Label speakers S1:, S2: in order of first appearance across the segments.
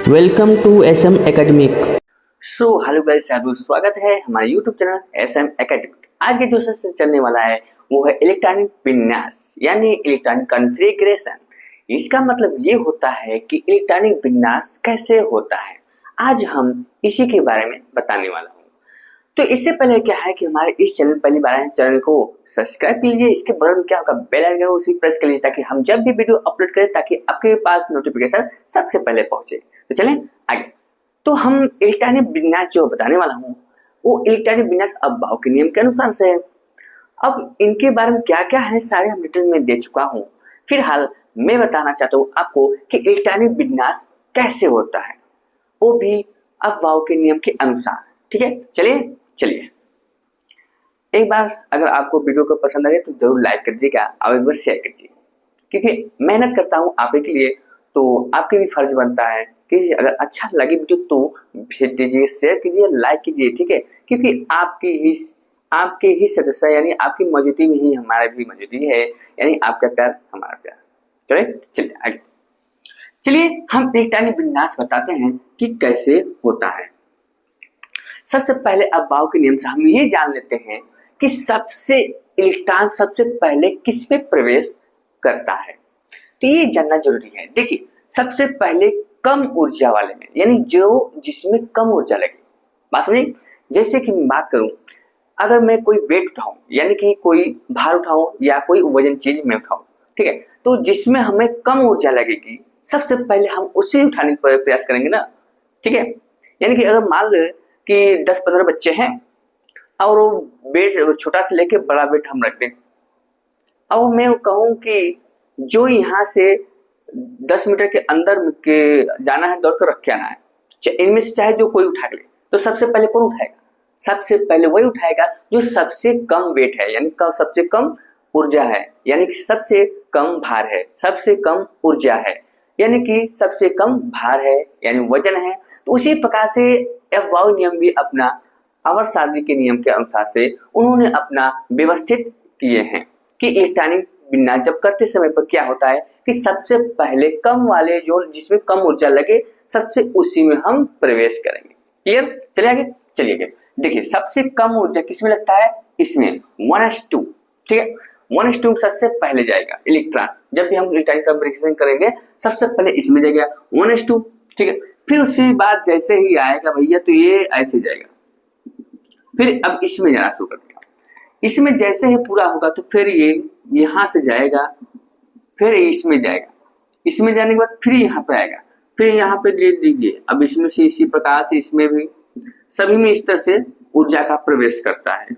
S1: Welcome to SM academic.
S2: Hello guys, आपका स्वागत है हमारे यूट्यूब चैनल SM एकेडमिक। आज के जो सेशन चलने वाला है वो है इलेक्ट्रॉनिक विन्यास यानी इलेक्ट्रॉनिक कॉन्फ़िगरेशन। इसका मतलब ये होता है कि इलेक्ट्रॉनिक विन्यास कैसे होता है। आज हम इसी के बारे में बताने वाला हूँ। तो इससे पहले क्या है कि हमारे इस चैनल पहली बार है, चैनल को सब्सक्राइब कर लीजिए। इसके बगल में क्या होगा, बेल आइकन उसी प्रेस कर लीजिए ताकि हम जब भी वीडियो अपलोड करें ताकि आपके पास नोटिफिकेशन सबसे पहले पहुंचे। तो चलें आगे। तो हम इलेक्ट्रॉनिक विन्यास जो बताने वाला हूँ वो इलेक्ट्रॉनिक विन्यास अफबाउ के नियम के अनुसार से है। अब इनके बारे में क्या क्या है सारे हम डिटेल में दे चुका हूँ। फिलहाल मैं बताना चाहता हूँ आपको कि इलेक्ट्रॉनिक विन्यास कैसे होता है, वो भी अफबाउ के नियम के अनुसार। ठीक है, चलिए एक बार अगर आपको वीडियो को पसंद आए तो जरूर लाइक कर दीजिएगा और एक बार शेयर कीजिए, क्योंकि मेहनत करता हूँ आप के लिए तो आपके भी फर्ज बनता है कि अगर अच्छा लगे वीडियो तो भेज दीजिए, शेयर कीजिए, लाइक कीजिए। ठीक है, क्योंकि आपके ही सदस्य यानी आपकी मौजूदगी में ही हमारा भी मौजूदगी है, यानी आपका प्यार हमारा प्यार। चलिए आगे। चलिए हम इलेक्ट्रॉनिक विन्यास बताते हैं कि कैसे होता है। सबसे पहले अफबाउ के नियम से हम ये जान लेते हैं कि इलेक्ट्रॉन सबसे पहले किस पे प्रवेश करता है। तो ये जानना जरूरी है। देखिए, सबसे पहले कम ऊर्जा वाले में, यानी जो जिसमें कम ऊर्जा लगे। बात समझिए, जैसे कि मैं बात करूं, अगर मैं कोई वेट उठाऊं यानी कि कोई भार उठाऊं या कोई वजन चीज में उठाऊं, ठीक है, तो जिसमें हमें कम ऊर्जा लगेगी सबसे पहले हम उसे उठाने का प्रयास करेंगे ना। ठीक है, यानी कि अगर मान लो कि 10-15 बच्चे हैं और वो वेट छोटा से लेके बड़ा वेट हम रखते हैं, और मैं कहूं कि जो यहाँ से 10 मीटर के अंदर के जाना है, दौड़ कर रख के आना है, इनमें से चाहे जो कोई उठा ले, तो सबसे पहले कौन उठाएगा? सबसे पहले वही उठाएगा जो सबसे कम वेट है, यानी सबसे कम ऊर्जा है, यानी कि सबसे कम भार है, सबसे कम ऊर्जा है, यानी कि सबसे कम भार है, यानी वजन है। तो उसी प्रकार से अफबाउ नियम भी अपना आवर्तसारणी के नियम के अनुसार से उन्होंने अपना व्यवस्थित किए हैं कि इलेक्ट्रॉनिक विन्यास जब करते समय पर क्या होता है कि सबसे पहले कम वाले जो जिसमें कम ऊर्जा लगे सबसे उसी में हम प्रवेश करेंगे। क्लियर? चलिए आगे। देखिए, सबसे कम ऊर्जा किसमें लगता है? इसमें 1s2। ठीक है, 1s2 सबसे पहले जाएगा इलेक्ट्रॉन। जब भी हम इलेक्ट्रॉनिक कॉन्फ़िगरेशन करेंगे सबसे पहले इसमें जाएगा 1s2। ठीक है, फिर उसके बाद जैसे ही आएगा भैया तो ये ऐसे जाएगा, फिर अब इसमें जाना शुरू कर देगा। इसमें जैसे ही पूरा होगा तो फिर ये यहां से जाएगा, फिर इसमें जाएगा, इसमें जाने के बाद फिर यहाँ पे आएगा, फिर यहाँ पे ले लीजिए। अब इसमें से इसी प्रकार से इसमें भी सभी में इस तरह से ऊर्जा का प्रवेश करता है।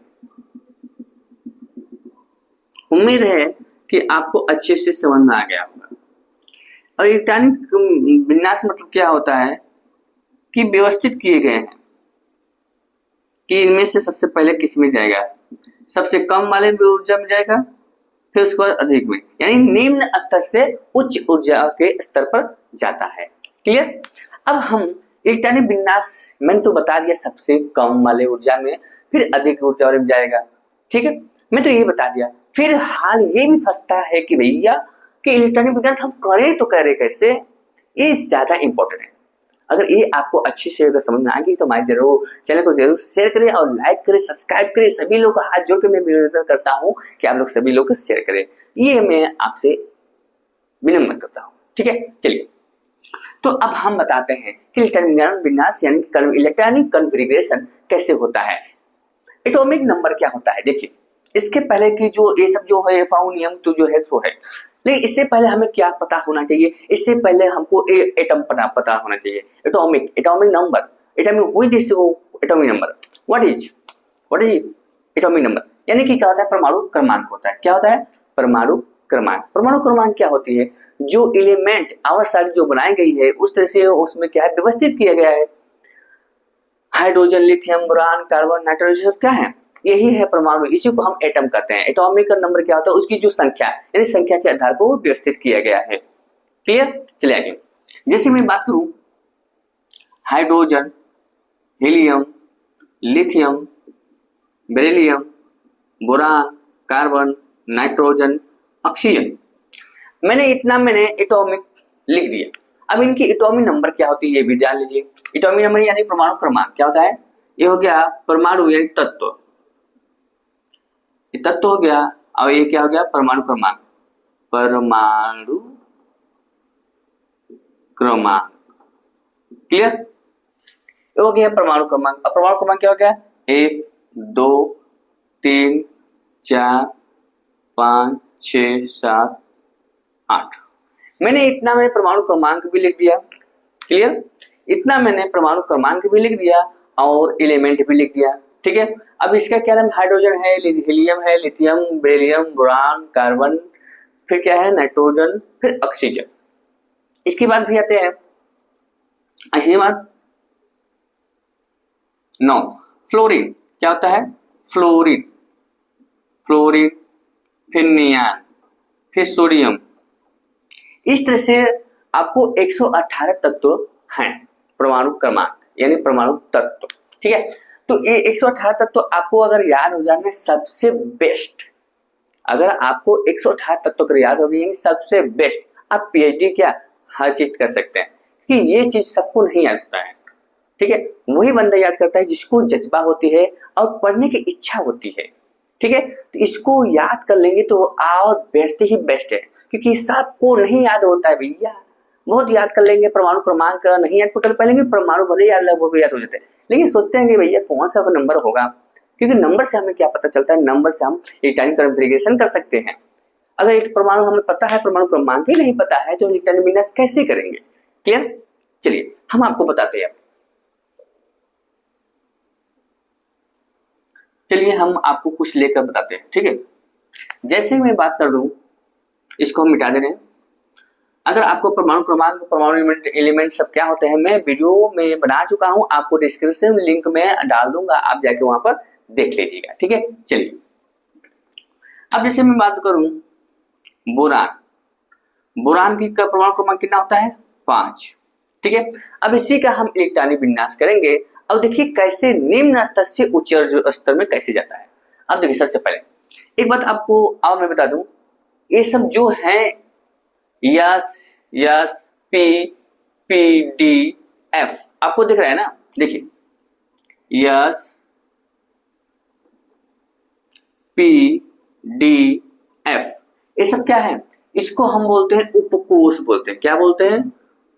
S2: उम्मीद है कि आपको अच्छे से समझ में आ गया होगा। और इलेक्ट्रॉनिक विन्यास मतलब क्या होता है कि व्यवस्थित किए गए हैं कि इनमें से सबसे पहले किस में जाएगा, सबसे कम वाले में ऊर्जा में जाएगा, फिर उसके बाद अधिक में, यानी निम्न स्तर से उच्च ऊर्जा के स्तर पर जाता है। क्लियर? अब हम इलेक्ट्रॉनिक विन्यास मैंने तो बता दिया सबसे कम वाले ऊर्जा में, फिर अधिक ऊर्जा वाले में जाएगा। ठीक है, मैं तो ये बता दिया। फिर हाल ये भी फंसता है कि भैया कि इलेक्ट्रॉनिक विन्यास हम करें तो करें कैसे, ये ज्यादा इंपॉर्टेंट है। अगर ये आपको अच्छी से अगर समझ में आ गई तो हमारे जरूर चैनल को जरूर शेयर करें और लाइक करें, सब्सक्राइब करें। सभी लोग का हाथ जोड़ के मैं निवेदन करता हूँ कि आप लोग सभी लोग शेयर करें, ये मैं आपसे विनम्र करता हूँ। ठीक है, चलिए तो अब हम बताते हैं कि इलेक्ट्रॉनिक विन्यास यानी इलेक्ट्रॉनिक कॉन्फ़िगरेशन कैसे होता है। एटॉमिक नंबर क्या होता है? देखिए, इसके पहले की जो ये सब जो है अफबाउ नियम तो जो है सो है, लेकिन इससे पहले हमें क्या पता होना चाहिए? इससे पहले हमको एटम पता होना चाहिए। Atomic number, atomic number what is atomic number, यानी कि क्या होता है? परमाणु क्रमांक होता है। क्या होता है? परमाणु क्रमांक। परमाणु क्रमांक क्या होती है? जो एलिमेंट आवर्तसारणी जो बनाई गई है उस तरह से उसमें क्या है व्यवस्थित किया गया है। Hydrogen, lithium, boron, carbon, nitrogen सब क्या है? यही है परमाणु, इसी को हम एटम कहते हैं। एटॉमिक नंबर क्या होता है? उसकी जो संख्या यानी संख्या के आधार पर व्यवस्थित किया गया है। क्लियर? चलिए आगे। जैसे मैं बात करूं hydrogen, helium, lithium, beryllium, boron, carbon, nitrogen, oxygen, मैंने एटॉमिक लिख दिया। अब इनकी एटॉमिक नंबर क्या होती है ये भी जान लीजिए। एटॉमिक नंबर यानी परमाणु क्रमांक क्या होता है, ये हो गया परमाणु यानी तत्व, ये तत्व हो गया, और ये क्या हो गया परमाणु क्रमांक, परमाणु क्रमांक। क्लियर, ये हो गया परमाणु क्रमांक। अब परमाणु क्रमांक क्या हो गया, 1 2 3 4 5 6 7 8। मैंने परमाणु क्रमांक भी लिख दिया। क्लियर, इतना मैंने परमाणु क्रमांक भी लिख दिया और एलिमेंट भी लिख दिया। ठीक है, अब इसका क्या नाम, हाइड्रोजन है, हीलियम है, लिथियम, बेरिलियम, बोरान, कार्बन, फिर क्या है नाइट्रोजन, फिर ऑक्सीजन। इसके बाद भी आते हैं, इसके बाद 9 फ्लोरीन। क्या होता है, फ्लोरीन, फ्लोरीन, फिर नियान, फिर सोडियम। इस तरह से आपको 118 तत्व हैं परमाणु क्रमांक यानी परमाणु तत्व। ठीक है, तो ये 118 तत्व आपको अगर याद हो जाए सबसे बेस्ट, अगर आपको 118 तत्व अगर याद हो गई सबसे बेस्ट, आप पीएचडी क्या हर चीज कर सकते हैं, क्योंकि ये चीज सबको नहीं याद होता है। ठीक है, वही बंदा याद करता है जिसको जज्बा होती है और पढ़ने की इच्छा होती है। ठीक है, तो इसको याद कर लेंगे तो और बेस्ट ही बेस्ट है, क्योंकि सबको नहीं याद होता है भैया। बहुत याद कर लेंगे परमाणु क्रमांक, नहीं याद कर पाएंगे परमाणु भले याद लगभग याद हो जाते हैं, लेकिन सोचते हैं कि भैया कौन सा नंबर होगा, क्योंकि नंबर से हमें क्या पता चलता है, नंबर से हम इलेक्ट्रॉनिक कॉन्फ़िगरेशन कर सकते हैं। अगर एक परमाणु हमें पता है, परमाणु क्रमांक ही नहीं पता है, तो इलेक्ट्रॉनिक विन्यास कैसे करेंगे। क्लियर, चलिए हम आपको बताते हैं। चलिए हम आपको कुछ लेकर बताते हैं। ठीक है, जैसे मैं बात कर दूं, इसको हम मिटा दे रहे हैं। अगर आपको परमाणु क्रमांक, परमाणु एलिमेंट सब क्या होते हैं, मैं वीडियो में बना चुका हूं, आपको डिस्क्रिप्शन लिंक में डाल दूंगा, आप जाके वहां पर देख लीजिएगा। ठीक है, चलिए अब जैसे मैं बात करूं बोरान, बोरान की परमाणु क्रमांक कितना होता है, 5। ठीक है, अब इसी का हम इलेक्ट्रॉनिक विन्यास करेंगे। अब देखिए कैसे निम्न स्तर से उच्च स्तर में कैसे जाता है। अब देखिए सबसे पहले एक बात आपको और मैं बता दूं, ये सब जो है yes yes P P D F आपको दिख रहा है ना, देखिए यस पी डी एफ, ये सब क्या है, इसको हम बोलते हैं उपकोष बोलते हैं। क्या बोलते हैं,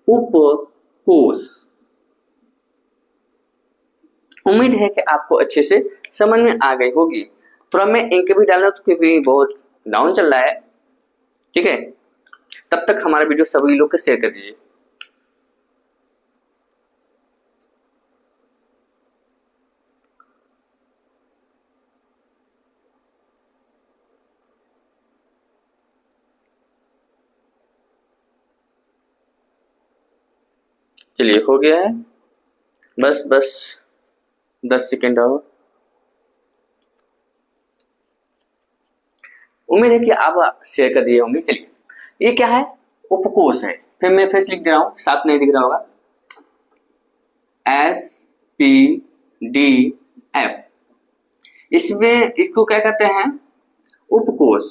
S2: उपकोष। उम्मीद है कि आपको अच्छे से समझ में आ गई होगी। थोड़ा मैं इंक भी डाल रहा हूं क्योंकि बहुत डाउन चल रहा है। ठीक है, तब तक हमारा वीडियो सभी लोग को शेयर कर दीजिए। चलिए हो गया है, बस 10 सेकेंड और। उम्मीद है कि आप शेयर कर दिए होंगे। चलिए ये क्या है, उपकोष है। फिर मैं फिर से लिख दे रहा हूं, साथ नहीं दिख रहा होगा, SPDF। इसमें इसको क्या कहते हैं, उपकोष।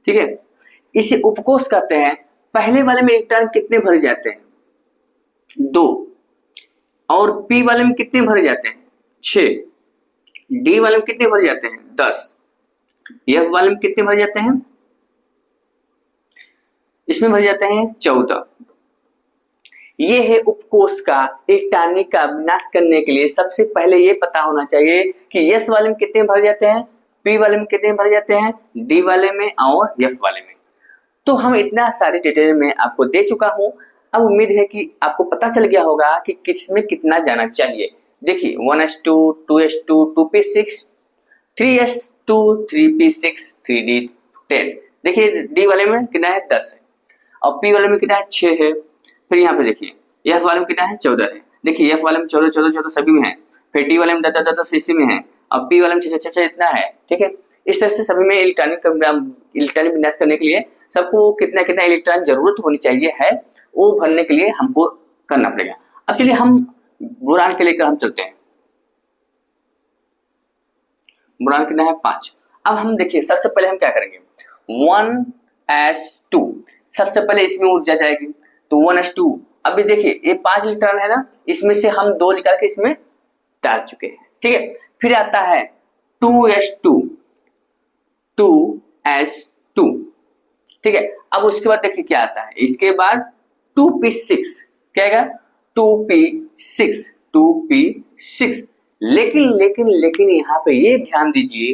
S2: ठीक है, इसे उपकोष कहते हैं। पहले वाले में इलेक्ट्रॉन कितने भरे जाते हैं, 2, और P वाले में कितने भरे जाते हैं, 6, D वाले में कितने भरे जाते हैं, 10, F वाले में कितने भरे जाते हैं, इसमें भरे जाते हैं 14। ये है उपकोष का इलेक्ट्रॉनिक का विनाश करने के लिए सबसे पहले ये पता होना चाहिए कि S वाले में कितने भरे जाते हैं, P वाले में कितने भरे जाते हैं, D वाले में और F वाले में। तो हम इतना सारी डिटेल में आपको दे चुका हूं। अब उम्मीद है कि आपको पता चल गया होगा कि किस में कितना जाना चाहिए। देखिए 1s2, 2s2, 2p6, 3s2, 3p6, 3d10। देखिए D वाले में कितना है, 10 है, और P वाले में कितना है, 6 है। फिर यहाँ पे देखिए F वाले में कितना है, 14 है। देखिए F वाले में 14 14 14 सभी में है। फिर D वाले में 10 10 10 इसी में है, और P वाले में 6 6 6 इतना है। ठीक है, इस तरह से सभी में इलेक्ट्रॉनिक विन्यास करने के लिए सबको कितना कितना इलेक्ट्रॉन जरूरत होनी चाहिए है, वो भरने के लिए हमको करना पड़ेगा। अब चलिए हम बोरान के लेकर हम चलते हैं। बोरान कितना है, 5। अब हम देखिए सबसे पहले हम क्या करेंगे, 1s2। सबसे पहले इसमें ऊर्जा जाएगी, तो 1s2। अभी देखिए ये 5 इलेक्ट्रॉन है ना, इसमें से हम 2 निकाल के इसमें डाल चुके हैं, ठीक है। फिर आता है 2s2, 2s2, ठीक है। अब उसके बाद देखिए क्या आता है, इसके बाद 2p6, क्या आएगा 2p6, 2p6। लेकिन यहाँ पे ये ध्यान दीजिए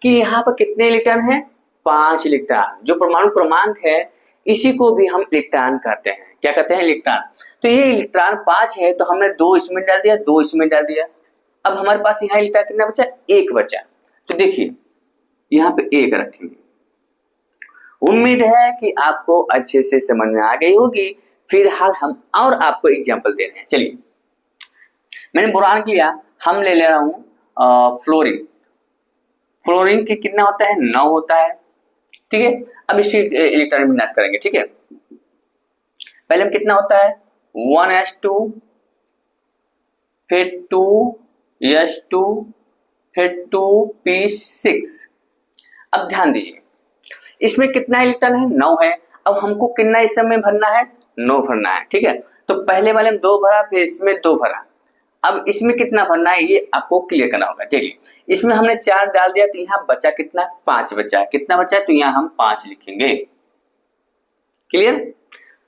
S2: कि यहाँ पर कितने इलेक्ट्रॉन है, 5 इलेक्ट्रॉन। जो परमाणु क्रमांक है इसी को भी हम इलेक्ट्रॉन कहते हैं, क्या कहते हैं, इलेक्ट्रॉन। तो ये इलेक्ट्रॉन 5 है, तो हमने 2 इसमें डाल दिया, 2 इसमें डाल दिया। अब हमारे पास यहाँ इलेक्ट्रॉन कितना बचा, 1 बचा। तो देखिए यहाँ पे 1 रखेंगे। उम्मीद है कि आपको अच्छे से समझ में आ गई होगी। फिलहाल हम और आपको एग्जाम्पल दे रहे हैं। चलिए, मैंने बोरान लिया, हम ले रहा हूं फ्लोरीन। फ्लोरीन की कितना होता है, 9 होता है, ठीक है। अब इसकी इलेक्ट्रॉनिक विन्यास करेंगे, ठीक है। पहले हम कितना होता है 1s2, फिर 2s2, फिर 2p6। अब ध्यान दीजिए इसमें कितना इलेक्ट्रॉन है, 9 है। अब हमको कितना इस समय भरना है, 9 भरना है, ठीक है। तो पहले वाले में 2 भरा, फिर इसमें 2 भरा। अब इसमें कितना भरना है ये आपको क्लियर करना होगा। देखिए इसमें हमने 4 डाल दिया, तो यहाँ बचा कितना, 5 बचा। कितना बचा, तो यहाँ हम 5 लिखेंगे। क्लियर।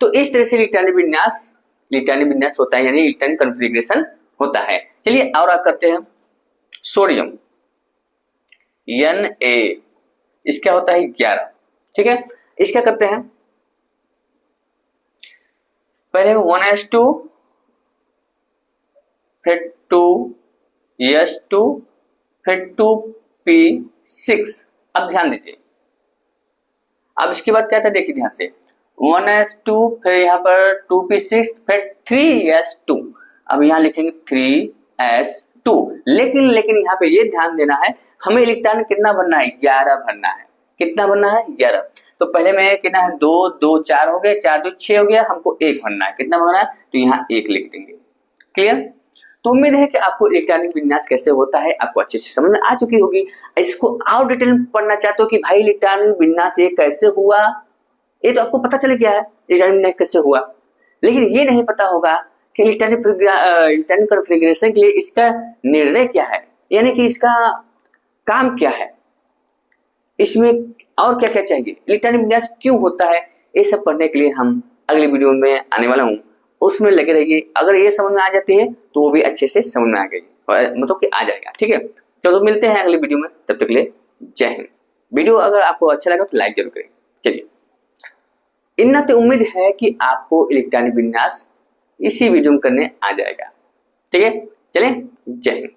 S2: तो इस तरह से इलेक्ट्रॉनिक विन्यास होता है, यानी इलेक्ट्रॉनिक कॉन्फ़िगरेशन होता है। चलिए और आप करते हैं सोडियम Na, इसका होता है 11, ठीक है। इसका करते हैं पहले 1s2, फिर 2s2, फिर 2p6। अब ध्यान दीजिए, अब इसके बाद क्या था, देखिए ध्यान से 1s2, फिर यहाँ पर 2p6, फिर 3s2। अब यहाँ लिखेंगे 3s2। लेकिन यहाँ पे ये ध्यान देना है, हमें इलेक्ट्रॉन कितना भरना है, 11 भरना है। कितना भरना है, 11। तो पहले में कितना है, 2 2 4 हो गए, 4 2 6 हो गया, हमको 1 भरना है। कितना भरना है, तो यहाँ 1 लिख देंगे। क्लियर। तो उम्मीद है कि आपको इलेक्ट्रॉनिक विन्यास कैसे होता है आपको अच्छे से समझ में आ चुकी होगी। इसको और डिटेल में पढ़ना चाहते हो कि भाई इलेक्ट्रॉनिक विन्यास ये कैसे हुआ, ये तो आपको पता चल गया है इलेक्ट्रॉनिक विन्यास कैसे हुआ, लेकिन ये नहीं पता होगा कि इलेक्ट्रॉनिक कॉन्फ़िगरेशन के लिए इसका निर्णय क्या है, यानी कि इसका काम क्या है, इसमें और क्या क्या चाहिए, इलेक्ट्रॉनिक विन्यास क्यों होता है। ये सब पढ़ने के लिए हम अगले वीडियो में आने वाला हूँ, उसमें लगे रहिए। अगर ये समझ में आ जाती है तो वो भी अच्छे से समझ में आ गई, मतलब कि आ जाएगा, ठीक है। चलो मिलते हैं अगले वीडियो में, तब तक के लिए जय हिंद। वीडियो अगर आपको अच्छा लगा तो लाइक जरूर करें। चलिए, इतना तो उम्मीद है कि आपको इलेक्ट्रॉनिक विन्यास इसी वीडियो में करने आ जाएगा, ठीक है। चलिए, जय हिंद।